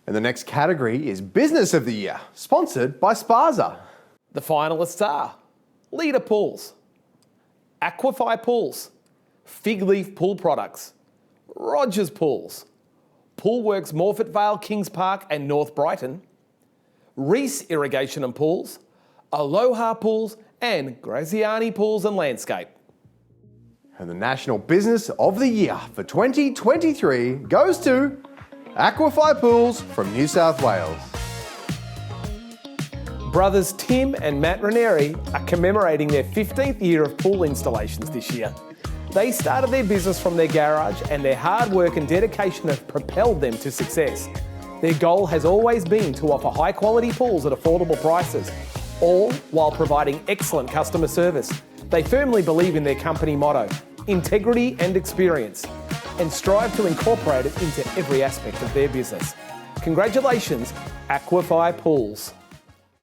And the next category is Business of the Year, sponsored by SPASA. The finalists are Leader Pools, Aquify Pools, Fig Leaf Pool Products, Rogers Pools, Poolworks Morfett Vale, Kings Park and North Brighton, Reese Irrigation and Pools, Aloha Pools and Graziani Pools and Landscape. And the National Business of the Year for 2023 goes to Aquify Pools from New South Wales. Brothers Tim and Matt Ranieri are commemorating their 15th year of pool installations this year. They started their business from their garage and their hard work and dedication have propelled them to success. Their goal has always been to offer high quality pools at affordable prices, all while providing excellent customer service. They firmly believe in their company motto, integrity and experience, and strive to incorporate it into every aspect of their business. Congratulations, Aquify Pools.